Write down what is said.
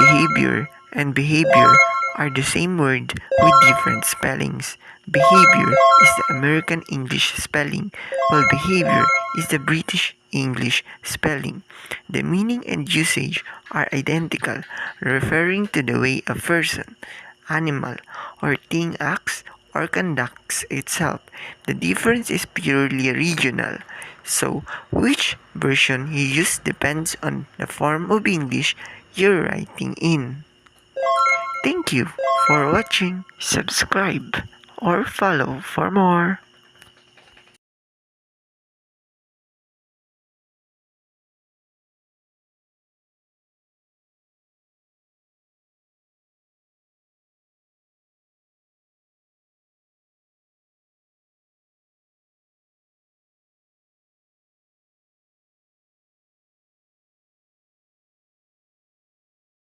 behavior and behavior are the same word with different spellings. Behavior is the American English spelling, while behavior is the British English spelling. The meaning and usage are identical, referring to the way a person, animal, or thing acts or conducts itself. The difference is purely regional. So, which version you use depends on the form of English you're writing in. Thank you for watching. Subscribe or follow for more.